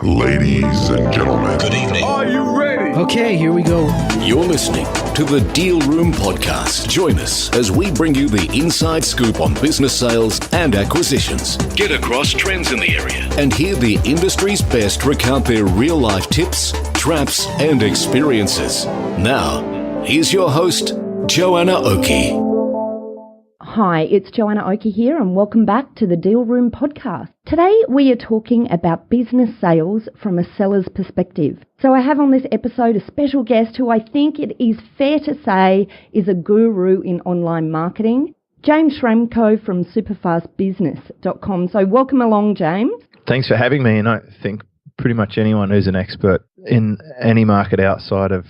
Ladies and gentlemen, Good evening. are you ready? Okay, here we go. You're listening to the Deal Room Podcast. Join us as we bring you the inside scoop on business sales and acquisitions. Get across trends in the area and hear the industry's best recount their real-life tips, traps, and experiences. Now, here's your host, Joanna Oakey. Hi, it's Joanna Oakey here and welcome back to the Deal Room Podcast. Today we are talking about business sales from a seller's perspective. So I have on this episode a special guest who I think it is fair to say is a guru in online marketing, James Schramko from superfastbusiness.com. So welcome along, James. Thanks for having me, and I think pretty much anyone who's an expert in any market outside of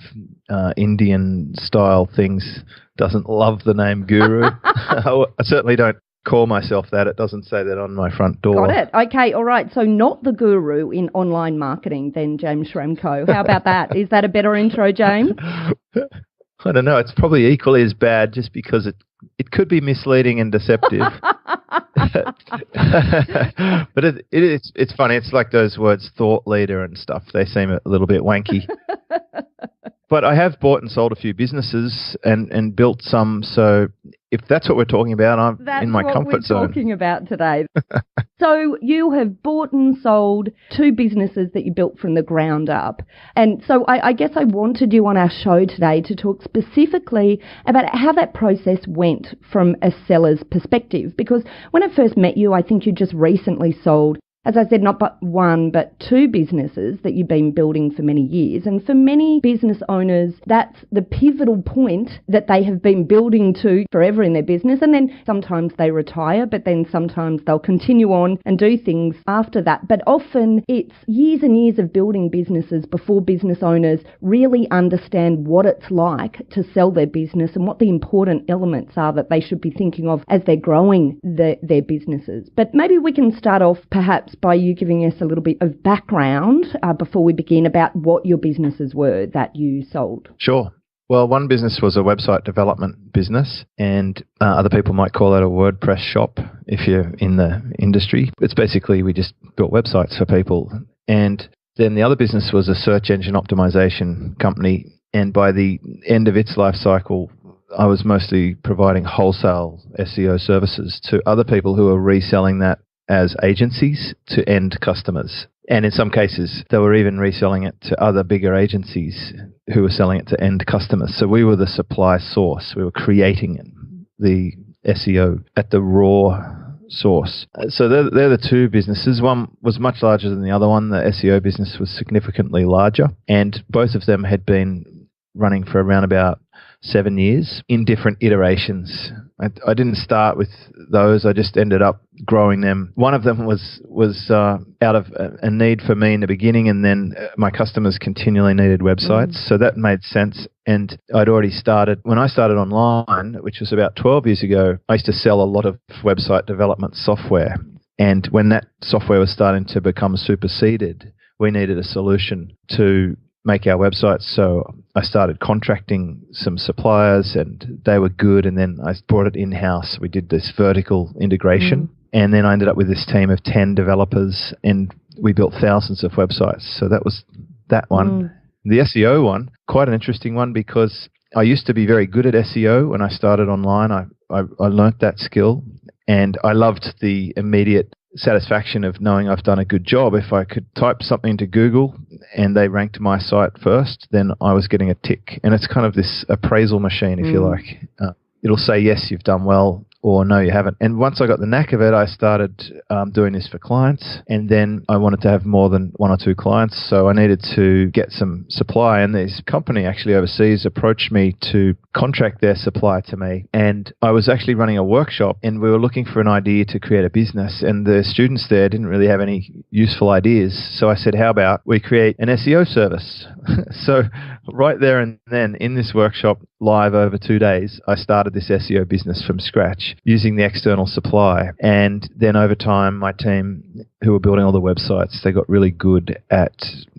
Indian-style things doesn't love the name guru. I certainly don't call myself that. It doesn't say that on my front door. Got it. Okay, all right. So not the guru in online marketing then, James Schramko. How about that? Is that a better intro, James? I don't know. It's probably equally as bad just because it could be misleading and deceptive. But it's funny. It's like those words, thought leader and stuff. They seem a little bit wanky. But I have bought and sold a few businesses and built some. So if that's what we're talking about, I'm in my comfort zone. That's what we're talking about today. So you have bought and sold two businesses that you built from the ground up. And so I guess I wanted you on our show today to talk specifically about how that process went from a seller's perspective. Because when I first met you, I think you just recently sold, as I said, not but one, but two businesses that you've been building for many years. And for many business owners, that's the pivotal point that they have been building to forever in their business. And then sometimes they retire, but then sometimes they'll continue on and do things after that. But often it's years and years of building businesses before business owners really understand what it's like to sell their business and what the important elements are that they should be thinking of as they're growing their businesses. But maybe we can start off perhaps by you giving us a little bit of background before we begin about what your businesses were that you sold. Sure. Well, one business was a website development business, and other people might call it a WordPress shop if you're in the industry. It's basically we just built websites for people. And then the other business was a search engine optimization company, and by the end of its life cycle, I was mostly providing wholesale SEO services to other people who are reselling that as agencies to end customers. And in some cases, they were even reselling it to other bigger agencies who were selling it to end customers. So we were the supply source. We were creating the SEO at the raw source. So they're the two businesses. One was much larger than the other one. The SEO business was significantly larger. And both of them had been running for around about 7 years in different iterations. I didn't start with those. I just ended up growing them. One of them was out of a need for me in the beginning, and then my customers continually needed websites. So that made sense. And I'd already started, when I started online, which was about 12 years ago, I used to sell a lot of website development software. And when that software was starting to become superseded, we needed a solution to make our websites. So I started contracting some suppliers and they were good. And then I brought it in-house. We did this vertical integration. And then I ended up with this team of 10 developers and we built thousands of websites. So that was that one. The SEO one, quite an interesting one because I used to be very good at SEO when I started online. I learnt that skill and I loved the immediate satisfaction of knowing I've done a good job. If I could type something to Google and they ranked my site first, then I was getting a tick. And it's kind of this appraisal machine, if you like. It'll say, yes, you've done well, or no, you haven't. And once I got the knack of it, I started doing this for clients. And then I wanted to have more than one or two clients. So I needed to get some supply. And this company actually overseas approached me to contract their supply to me. And I was actually running a workshop and we were looking for an idea to create a business. And the students there didn't really have any useful ideas. So I said, how about we create an SEO service? So right there and then in this workshop, live over 2 days, I started this SEO business from scratch using the external supply. And then over time, my team who were building all the websites, they got really good at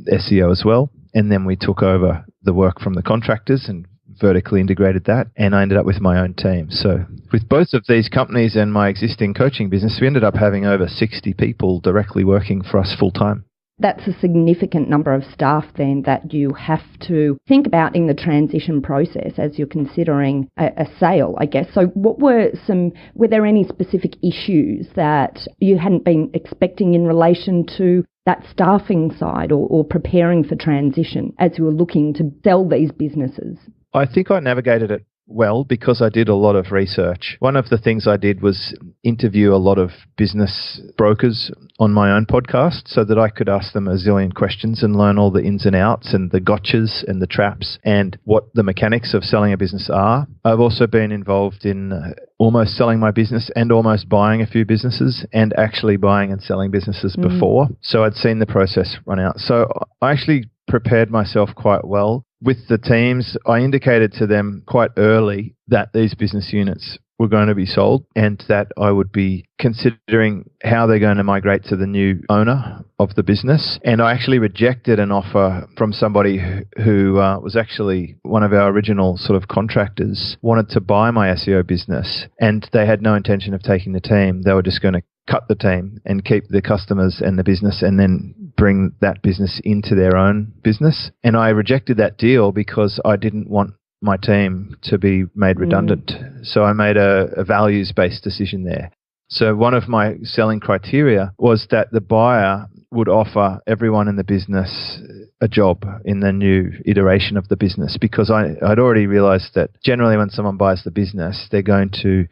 SEO as well. And then we took over the work from the contractors and vertically integrated that. And I ended up with my own team. So with both of these companies and my existing coaching business, we ended up having over 60 people directly working for us full time. That's a significant number of staff then that you have to think about in the transition process as you're considering a sale, I guess. So were there any specific issues that you hadn't been expecting in relation to that staffing side or preparing for transition as you were looking to sell these businesses? I think I navigated it well because I did a lot of research. One of the things I did was interview a lot of business brokers on my own podcast so that I could ask them a zillion questions and learn all the ins and outs and the gotchas and the traps and what the mechanics of selling a business are. I've also been involved in almost selling my business and almost buying a few businesses and actually buying and selling businesses before. So I'd seen the process run out. So I actually prepared myself quite well. With the teams, I indicated to them quite early that these business units were going to be sold and that I would be considering how they're going to migrate to the new owner of the business. And I actually rejected an offer from somebody who was actually one of our original sort of contractors, wanted to buy my SEO business, and they had no intention of taking the team. They were just going to cut the team and keep the customers and the business and then bring that business into their own business. And I rejected that deal because I didn't want my team to be made redundant. So I made a values-based decision there. So one of my selling criteria was that the buyer would offer everyone in the business a job in the new iteration of the business, because I'd already realized that generally when someone buys the business, they're going to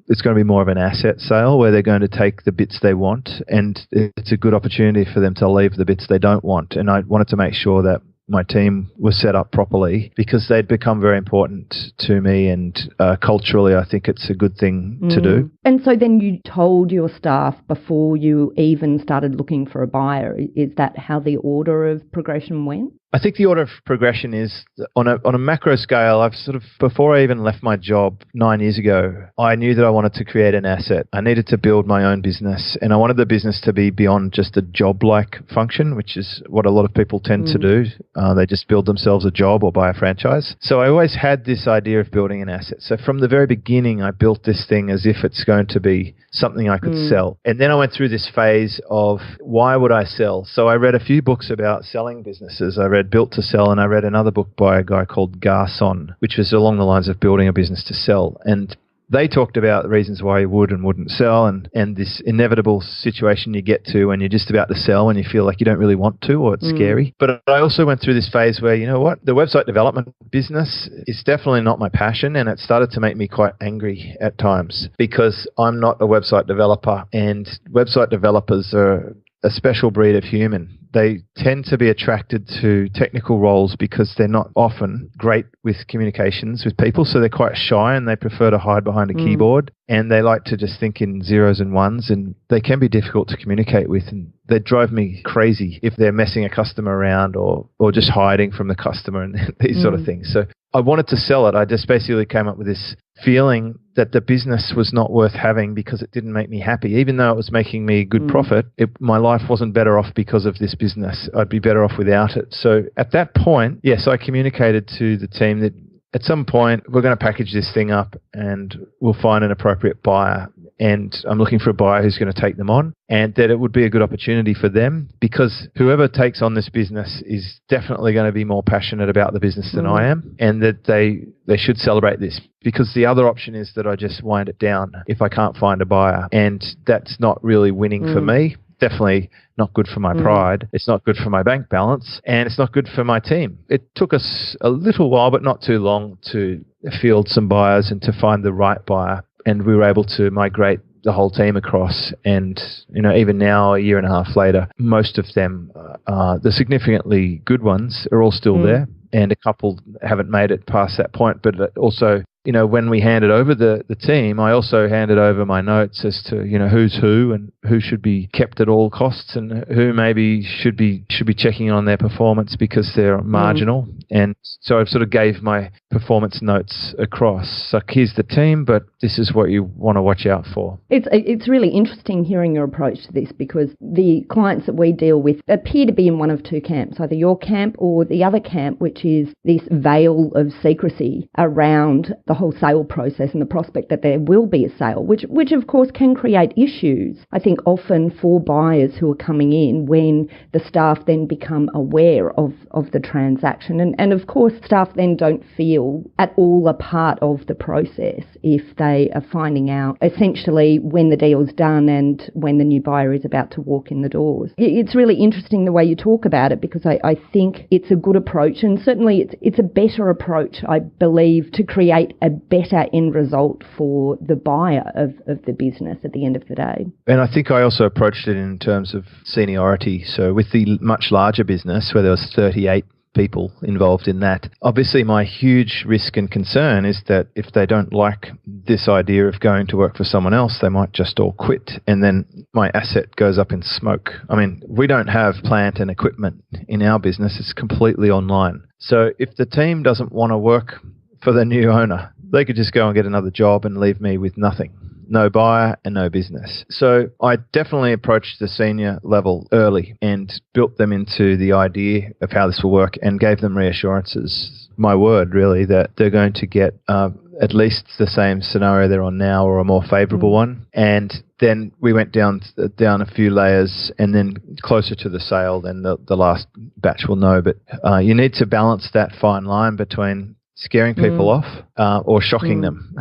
it's going to be more of an asset sale where they're going to take the bits they want, and it's a good opportunity for them to leave the bits they don't want. And I wanted to make sure that my team was set up properly because they'd become very important to me, and culturally I think it's a good thing to do. And so then you told your staff before you even started looking for a buyer. Is that how the order of progression went? I think the order of progression is on a macro scale. I've before I even left my job 9 years ago, I knew that I wanted to create an asset. I needed to build my own business, and I wanted the business to be beyond just a job-like function, which is what a lot of people tend to do. They just build themselves a job or buy a franchise. So I always had this idea of building an asset. So from the very beginning, I built this thing as if it's going to be something I could sell. And then I went through this phase of why would I sell? So I read a few books about selling businesses. I read Built to Sell, and I read another book by a guy called Garson, which was along the lines of building a business to sell. And they talked about the reasons why you would and wouldn't sell, and this inevitable situation you get to when you're just about to sell and you feel like you don't really want to, or it's scary. But I also went through this phase where, you know what, the website development business is definitely not my passion, and it started to make me quite angry at times because I'm not a website developer, and website developers are a special breed of human. They tend to be attracted to technical roles because they're not often great with communications with people, so they're quite shy and they prefer to hide behind a keyboard, and they like to just think in zeros and ones, and they can be difficult to communicate with, and they drive me crazy if they're messing a customer around or just hiding from the customer and these sort of things. So I wanted to sell it. I just basically came up with this feeling that the business was not worth having because it didn't make me happy. Even though it was making me good profit, my life wasn't better off because of this business. I'd be better off without it. So at that point, yes, I communicated to the team that at some point we're going to package this thing up and we'll find an appropriate buyer. And I'm looking for a buyer who's going to take them on, and that it would be a good opportunity for them because whoever takes on this business is definitely going to be more passionate about the business than I am, and that they should celebrate this, because the other option is that I just wind it down if I can't find a buyer, and that's not really winning for me. Definitely not good for my pride. It's not good for my bank balance, and it's not good for my team. It took us a little while, but not too long, to field some buyers and to find the right buyer. And we were able to migrate the whole team across. And, you know, even now, a year and a half later, most of them, the significantly good ones, are all still there. And a couple haven't made it past that point. But also, you know, when we handed over the team, I also handed over my notes as to, you know, who's who and who should be kept at all costs and who maybe should be checking on their performance because they're marginal. And so I sort of gave my performance notes across. So here's the team, but this is what you want to watch out for. It's really interesting hearing your approach to this, because the clients that we deal with appear to be in one of two camps, either your camp or the other camp, which is this veil of secrecy around the whole sale process and the prospect that there will be a sale, which of course can create issues, I think, often for buyers who are coming in when the staff then become aware of the transaction. And of course, staff then don't feel at all a part of the process if they are finding out essentially when the deal's done and when the new buyer is about to walk in the doors. It's really interesting the way you talk about it, because I think it's a good approach, and certainly it's a better approach, I believe, to create a better end result for the buyer of the business at the end of the day. And I think I also approached it in terms of seniority. So with the much larger business where there was 38 people involved in that, obviously my huge risk and concern is that if they don't like this idea of going to work for someone else, they might just all quit, and then my asset goes up in smoke. I mean, we don't have plant and equipment in our business. It's completely online. So if the team doesn't want to work for the new owner, they could just go and get another job and leave me with nothing. No buyer and no business. So I definitely approached the senior level early and built them into the idea of how this will work and gave them reassurances, my word really, that they're going to get at least the same scenario they're on now or a more favourable one. And then we went down a few layers, and then closer to the sale, then the last batch will know. But you need to balance that fine line between scaring people off or shocking them.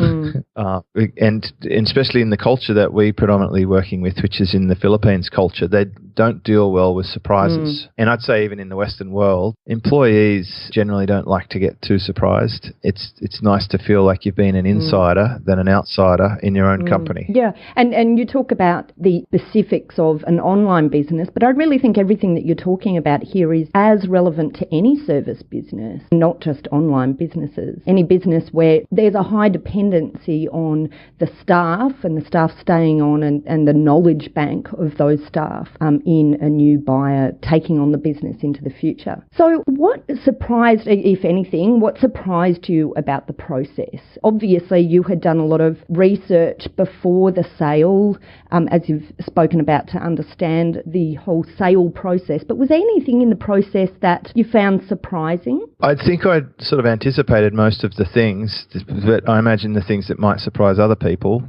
And especially in the culture that we predominantly working with, which is in the Philippines culture, they don't deal well with surprises. And I'd say even in the Western world, employees generally don't like to get too surprised. It's nice to feel like you've been an insider than an outsider in your own company. Yeah, and you talk about the specifics of an online business, but I really think everything that you're talking about here is as relevant to any service business, not just online businesses. Any business where there's a high dependency on the staff and the staff staying on and the knowledge bank of those staff in a new buyer taking on the business into the future. So what surprised, if anything, what surprised you about the process? Obviously, you had done a lot of research before the sale, as you've spoken about, to understand the whole sale process. But was there anything in the process that you found surprising? I think I'd sort of anticipated most of the things, but I imagine the things that might surprise other people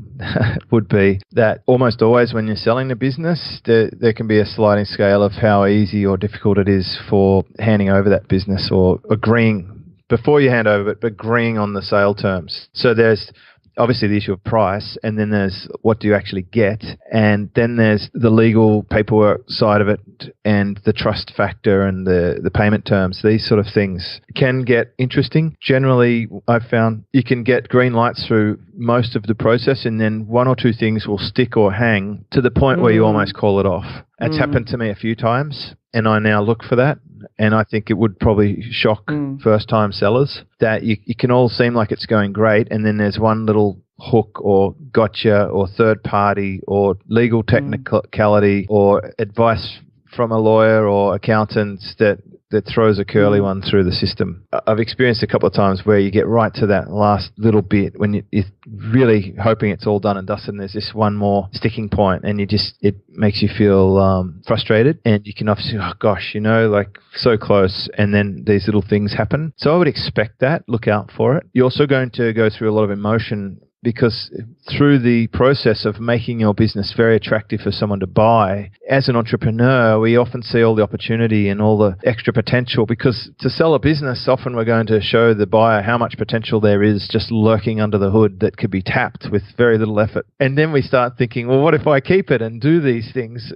would be that almost always when you're selling a business, there can be a sliding scale of how easy or difficult it is for handing over that business or agreeing before you hand over it, but agreeing on the sale terms. So there's obviously the issue of price, and then there's what do you actually get, and then there's the legal paperwork side of it and the trust factor and the payment terms. These sort of things can get interesting. Generally, I've found you can get green lights through most of the process, and then one or two things will stick or hang to the point where you almost call it off. It's happened to me a few times, and I now look for that. And I think it would probably shock first-time sellers that you can all seem like it's going great, and then there's one little hook or gotcha or third party or legal technicality or advice from a lawyer or accountant that throws a curly one through the system. I've experienced a couple of times where you get right to that last little bit when you're really hoping it's all done and dusted, and there's this one more sticking point, and it makes you feel frustrated, and you can obviously, oh gosh, like so close, and then these little things happen. So I would expect that. Look out for it. You're also going to go through a lot of emotion, because through the process of making your business very attractive for someone to buy, as an entrepreneur, we often see all the opportunity and all the extra potential, because to sell a business, often we're going to show the buyer how much potential there is just lurking under the hood that could be tapped with very little effort. And then we start thinking, well, what if I keep it and do these things?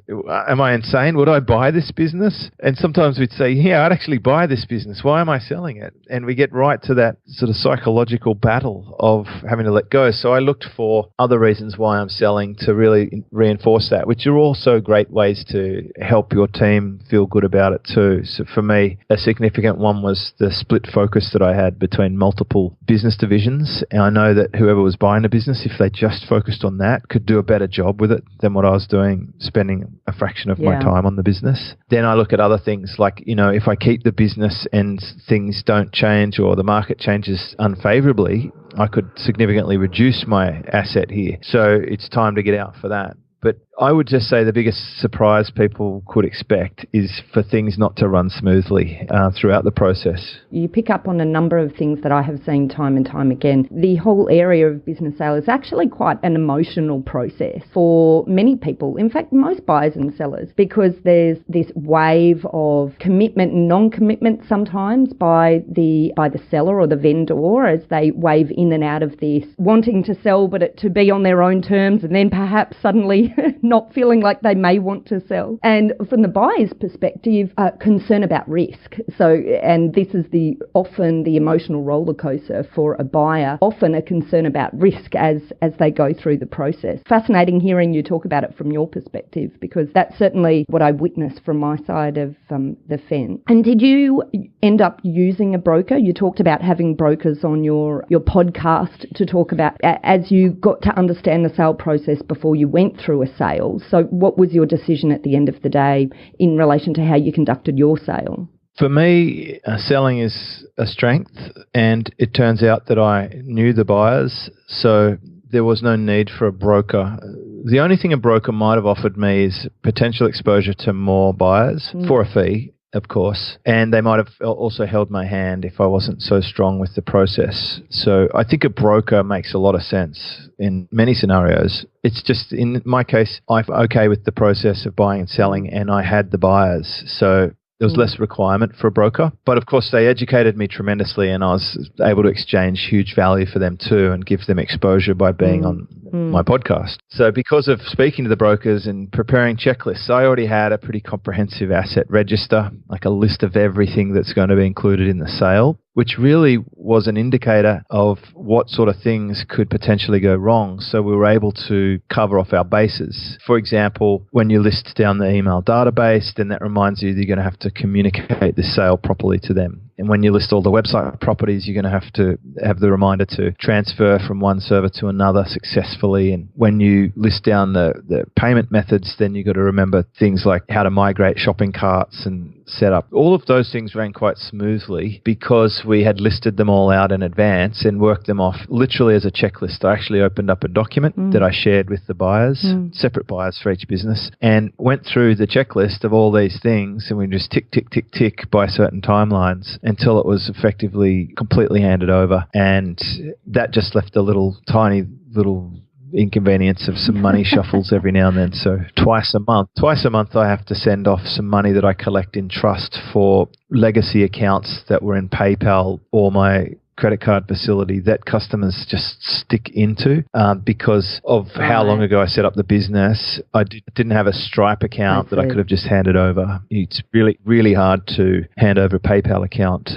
Am I insane? Would I buy this business? And sometimes we'd say, yeah, I'd actually buy this business. Why am I selling it? And we get right to that sort of psychological battle of having to let go. So I looked for other reasons why I'm selling to really reinforce that, which are also great ways to help your team feel good about it too. So for me, a significant one was the split focus that I had between multiple business divisions. And I know that whoever was buying a business, if they just focused on that, could do a better job with it than what I was doing, spending a fraction of my time on the business. Then I look at other things like, if I keep the business and things don't change or the market changes unfavorably, I could significantly reduce my asset here. So it's time to get out for that. But I would just say the biggest surprise people could expect is for things not to run smoothly throughout the process. You pick up on a number of things that I have seen time and time again. The whole area of business sale is actually quite an emotional process for many people. In fact, most buyers and sellers, because there's this wave of commitment and non-commitment sometimes by the seller or the vendor as they wave in and out of this, wanting to sell but it to be on their own terms, and then perhaps suddenly not feeling like they may want to sell. And from the buyer's perspective, concern about risk. So, and this is often the emotional roller coaster for a buyer, often a concern about risk as they go through the process. Fascinating hearing you talk about it from your perspective, because that's certainly what I witnessed from my side of the fence. And did you end up using a broker? You talked about having brokers on your podcast to talk about as you got to understand the sale process before you went through a sale. So what was your decision at the end of the day in relation to how you conducted your sale? For me, selling is a strength, and it turns out that I knew the buyers, so there was no need for a broker. The only thing a broker might have offered me is potential exposure to more buyers for a fee, of course, and they might have also held my hand if I wasn't so strong with the process. So I think a broker makes a lot of sense in many scenarios. It's just, in my case, I'm okay with the process of buying and selling, and I had the buyers. So there was less requirement for a broker. But of course, they educated me tremendously, and I was able to exchange huge value for them too and give them exposure by being on my podcast. So because of speaking to the brokers and preparing checklists, I already had a pretty comprehensive asset register, like a list of everything that's going to be included in the sale, which really was an indicator of what sort of things could potentially go wrong. So we were able to cover off our bases. For example, when you list down the email database, then that reminds you that you're going to have to communicate the sale properly to them. And when you list all the website properties, you're going to have the reminder to transfer from one server to another successfully. And when you list down the payment methods, then you've got to remember things like how to migrate shopping carts and set up. All of those things ran quite smoothly because we had listed them all out in advance and worked them off literally as a checklist. I actually opened up a document that I shared with the buyers, separate buyers for each business, and went through the checklist of all these things, and we just tick, tick, tick, tick by certain timelines until it was effectively completely handed over. And that just left a tiny little inconvenience of some money shuffles every now and then. So twice a month I have to send off some money that I collect in trust for legacy accounts that were in PayPal or my credit card facility that customers just stick into because of how long ago I set up the business. I didn't have a Stripe account that I could have just handed over. It's really, really hard to hand over a PayPal account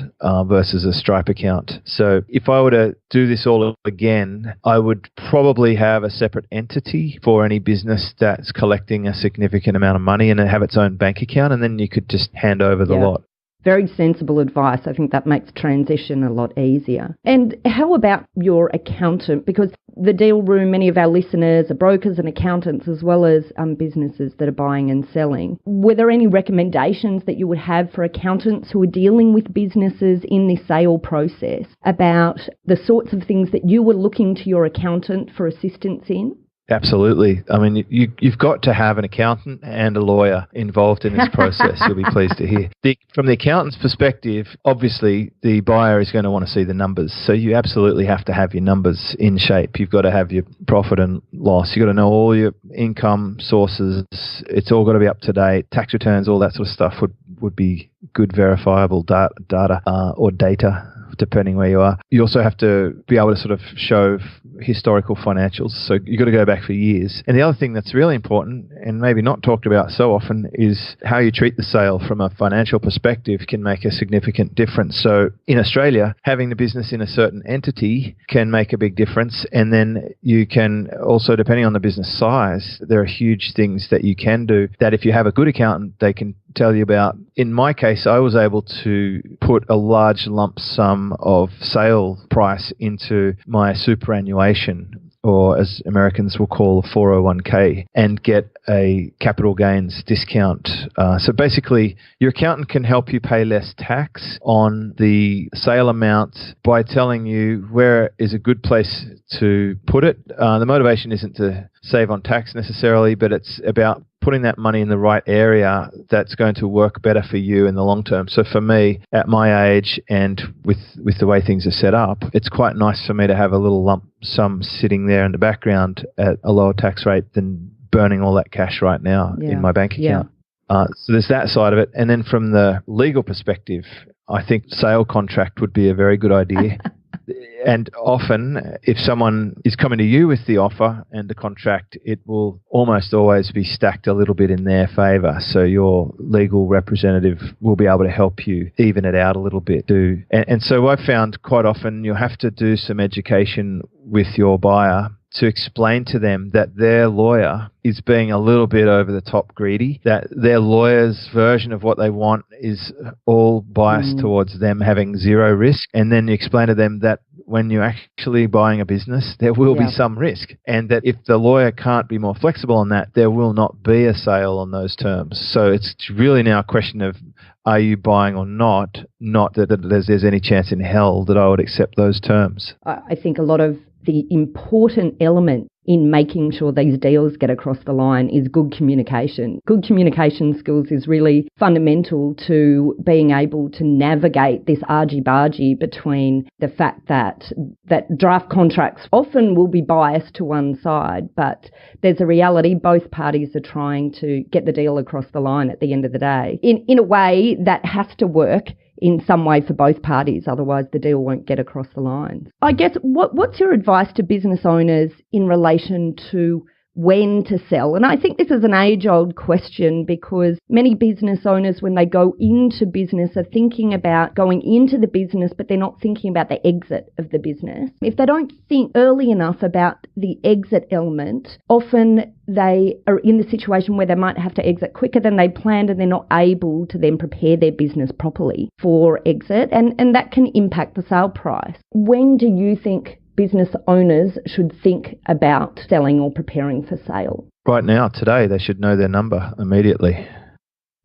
versus a Stripe account. So if I were to do this all again, I would probably have a separate entity for any business that's collecting a significant amount of money and have its own bank account, and then you could just hand over the lot. Very sensible advice. I think that makes transition a lot easier. And how about your accountant? Because the Deal Room, many of our listeners are brokers and accountants as well as businesses that are buying and selling. Were there any recommendations that you would have for accountants who are dealing with businesses in the sale process about the sorts of things that you were looking to your accountant for assistance in? Absolutely. I mean, you've got to have an accountant and a lawyer involved in this process, you'll be pleased to hear. From the accountant's perspective, obviously, the buyer is going to want to see the numbers. So you absolutely have to have your numbers in shape. You've got to have your profit and loss. You've got to know all your income sources. It's all got to be up to date. Tax returns, all that sort of stuff would be good verifiable data or data, depending where you are. You also have to be able to sort of show historical financials. So you've got to go back for years. And the other thing that's really important and maybe not talked about so often is how you treat the sale from a financial perspective can make a significant difference. So in Australia, having the business in a certain entity can make a big difference. And then you can also, depending on the business size, there are huge things that you can do that if you have a good accountant, they can tell you about. In my case, I was able to put a large lump sum of sale price into my superannuation or as Americans will call a 401k, and get a capital gains discount. So basically, your accountant can help you pay less tax on the sale amount by telling you where is a good place to put it. The motivation isn't to save on tax necessarily, but it's about putting that money in the right area that's going to work better for you in the long term. So for me, at my age and with the way things are set up, it's quite nice for me to have a little lump sum sitting there in the background at a lower tax rate than burning all that cash right now in my bank account. So there's that side of it. And then from the legal perspective, I think sale contract would be a very good idea. And often, if someone is coming to you with the offer and the contract, it will almost always be stacked a little bit in their favour. So your legal representative will be able to help you even it out a little bit. And so I've found quite often you'll have to do some education with your buyer to explain to them that their lawyer is being a little bit over the top greedy, that their lawyer's version of what they want is all biased towards them having zero risk. And then you explain to them that when you're actually buying a business, there will be some risk. And that if the lawyer can't be more flexible on that, there will not be a sale on those terms. So it's really now a question of, are you buying or not? Not that there's any chance in hell that I would accept those terms. I think a lot of the important element in making sure these deals get across the line is good communication. Good communication skills is really fundamental to being able to navigate this argy-bargy between the fact that draft contracts often will be biased to one side, but there's a reality both parties are trying to get the deal across the line at the end of the day. In a way that has to work in some way for both parties, otherwise the deal won't get across the line. I guess what's your advice to business owners in relation to when to sell? And I think this is an age-old question because many business owners, when they go into business, are thinking about going into the business, but they're not thinking about the exit of the business. If they don't think early enough about the exit element, often they are in the situation where they might have to exit quicker than they planned and they're not able to then prepare their business properly for exit, and that can impact the sale price. When do you think business owners should think about selling or preparing for sale? Right now, today, they should know their number immediately.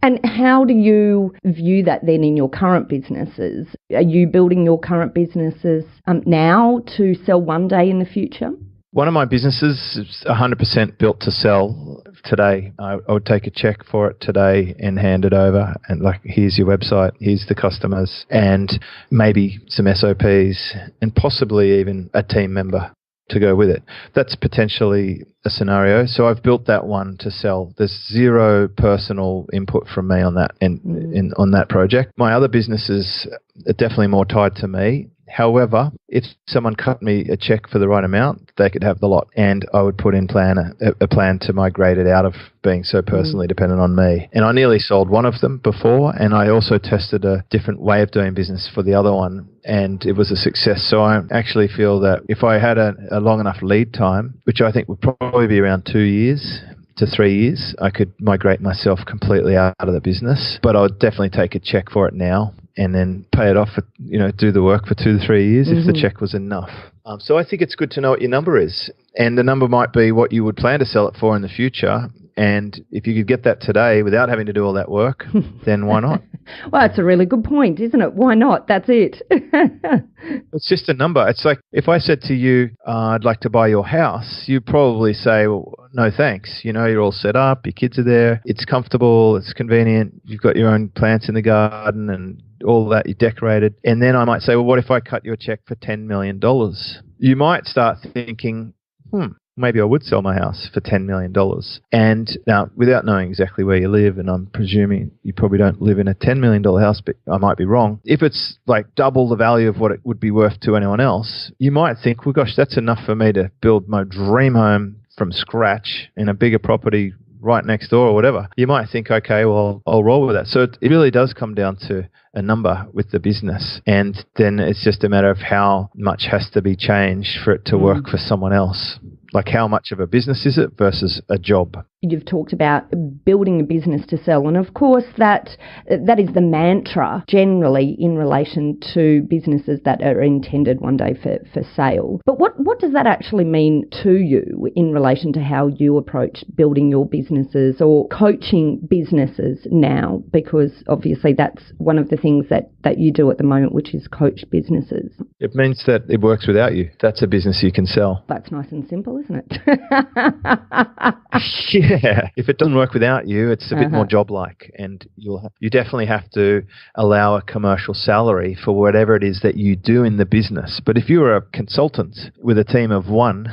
And how do you view that then in your current businesses? Are you building your current businesses now to sell one day in the future? One of my businesses is 100% built to sell today. I would take a check for it today and hand it over and here's your website, here's the customers, and maybe some SOPs and possibly even a team member to go with it. That's potentially a scenario. So I've built that one to sell. There's zero personal input from me on that on that project. My other businesses are definitely more tied to me. However, if someone cut me a check for the right amount, they could have the lot, and I would put in a plan to migrate it out of being so personally dependent on me. And I nearly sold one of them before, and I also tested a different way of doing business for the other one, and it was a success. So I actually feel that if I had a long enough lead time, which I think would probably be around 2 years to 3 years, I could migrate myself completely out of the business. But I would definitely take a check for it now and then pay it off, do the work for 2 to 3 years if the check was enough. So I think it's good to know what your number is. And the number might be what you would plan to sell it for in the future. And if you could get that today without having to do all that work, then why not? Well, that's a really good point, isn't it? Why not? That's it. It's just a number. It's like if I said to you, I'd like to buy your house, you'd probably say, well, no thanks. You're all set up, your kids are there, it's comfortable, it's convenient, you've got your own plants in the garden and all that, you decorated. And then I might say, well, what if I cut you a check for $10 million? You might start thinking, maybe I would sell my house for $10 million. And now, without knowing exactly where you live, and I'm presuming you probably don't live in a $10 million house, but I might be wrong. If it's like double the value of what it would be worth to anyone else, you might think, well, gosh, that's enough for me to build my dream home from scratch in a bigger property right next door or whatever. You might think, okay, well, I'll roll with that. So it really does come down to a number with the business. And then it's just a matter of how much has to be changed for it to work for someone else. Like how much of a business is it versus a job? you've talked about building a business to sell. And of course, that is the mantra generally in relation to businesses that are intended one day for sale. But what does that actually mean to you in relation to how you approach building your businesses or coaching businesses now? Because obviously that's one of the things that you do at the moment, which is coach businesses. It means that it works without you. That's a business you can sell. That's nice and simple, isn't it? Yeah. If it doesn't work without you, it's a bit more job-like, and you definitely have to allow a commercial salary for whatever it is that you do in the business. But if you're a consultant with a team of one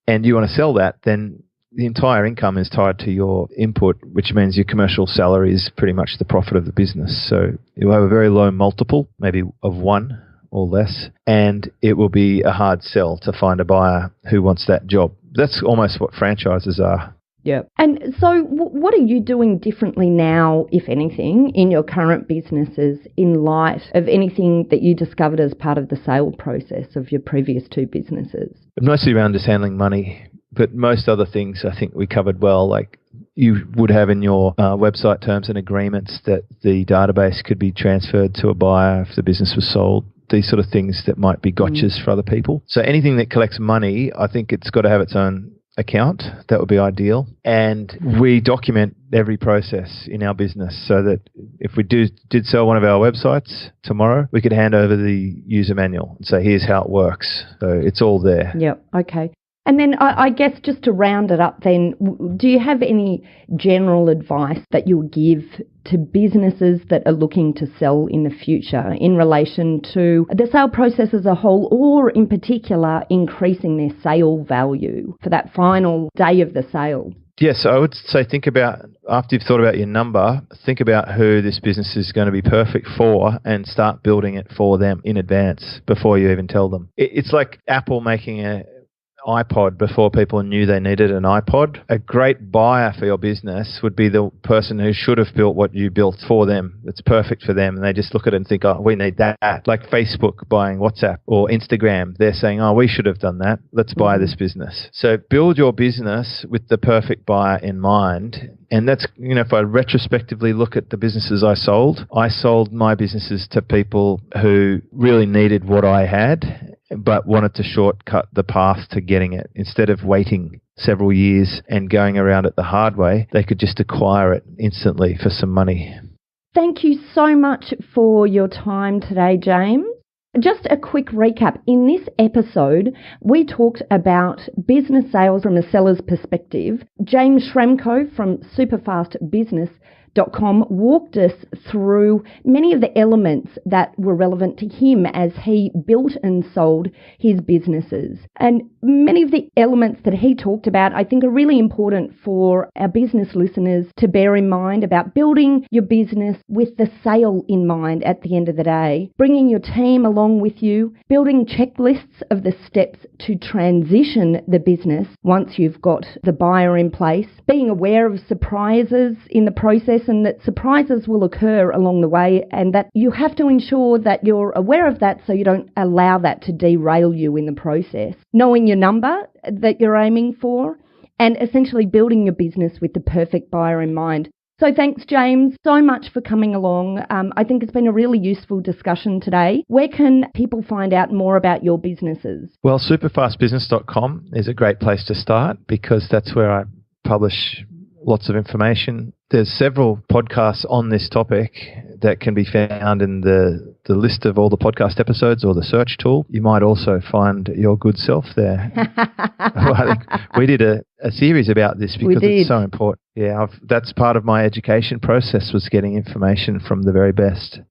and you want to sell that, then the entire income is tied to your input, which means your commercial salary is pretty much the profit of the business. So you'll have a very low multiple, maybe of 1 or less, and it will be a hard sell to find a buyer who wants that job. That's almost what franchises are. Yeah. And so what are you doing differently now, if anything, in your current businesses in light of anything that you discovered as part of the sale process of your previous 2 businesses? Mostly around just handling money, but most other things I think we covered well. Like you would have in your website terms and agreements that the database could be transferred to a buyer if the business was sold. These sort of things that might be gotchas for other people. So anything that collects money, I think it's got to have its own account. That would be ideal. And we document every process in our business so that if we did sell one of our websites tomorrow, we could hand over the user manual and say, here's how it works. So it's all there. Yep. Okay. And then I guess just to round it up then, do you have any general advice that you'll give to businesses that are looking to sell in the future in relation to the sale process as a whole, or in particular increasing their sale value for that final day of the sale? Yes, I would say think about, after you've thought about your number, think about who this business is going to be perfect for and start building it for them in advance before you even tell them. It's like Apple making an iPod before people knew they needed an iPod. A great buyer for your business would be the person who should have built what you built for them. It's perfect for them. And they just look at it and think, oh, we need that. Like Facebook buying WhatsApp or Instagram. They're saying, oh, we should have done that. Let's buy this business. So build your business with the perfect buyer in mind. And that's, if I retrospectively look at the businesses I sold my businesses to people who really needed what I had, but wanted to shortcut the path to getting it. Instead of waiting several years and going around it the hard way, they could just acquire it instantly for some money. Thank you so much for your time today, James. Just a quick recap. In this episode, we talked about business sales from a seller's perspective. James Schramko from superfastbusiness.com walked us through many of the elements that were relevant to him as he built and sold his businesses. And many of the elements that he talked about, I think, are really important for our business listeners to bear in mind about building your business with the sale in mind at the end of the day, bringing your team along with you, building checklists of the steps to transition the business once you've got the buyer in place, being aware of surprises in the process and that surprises will occur along the way, and that you have to ensure that you're aware of that so you don't allow that to derail you in the process. Knowing your number that you're aiming for and essentially building your business with the perfect buyer in mind. So thanks, James, so much for coming along. I think it's been a really useful discussion today. Where can people find out more about your businesses? Well, superfastbusiness.com is a great place to start because that's where I publish lots of information. There's several podcasts on this topic that can be found in the list of all the podcast episodes or the search tool. You might also find your good self there. Well, I think we did a series about this because it's so important. Yeah, that's part of my education process, was getting information from the very best.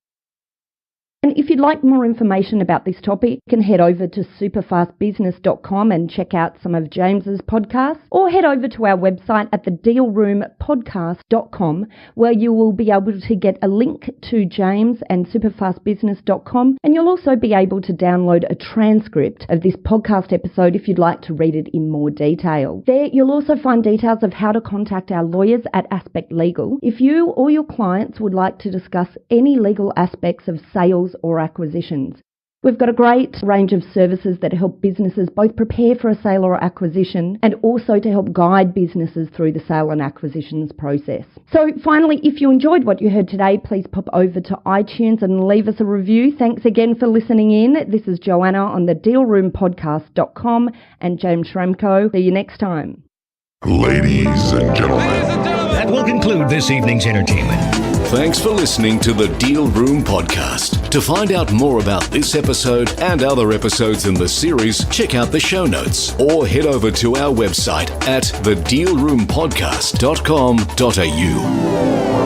And if you'd like more information about this topic, you can head over to superfastbusiness.com and check out some of James's podcasts, or head over to our website at thedealroompodcast.com, where you will be able to get a link to James and superfastbusiness.com, and you'll also be able to download a transcript of this podcast episode if you'd like to read it in more detail. There, you'll also find details of how to contact our lawyers at Aspect Legal if you or your clients would like to discuss any legal aspects of sales or acquisitions. We've got a great range of services that help businesses both prepare for a sale or acquisition and also to help guide businesses through the sale and acquisitions process. So finally, if you enjoyed what you heard today, please pop over to iTunes and leave us a review. Thanks again for listening in. This is Joanna on the dealroompodcast.com and James Schramko. See you next time. Ladies and gentlemen. That will conclude this evening's entertainment. Thanks for listening to the Deal Room Podcast. To find out more about this episode and other episodes in the series, check out the show notes or head over to our website at thedealroompodcast.com.au.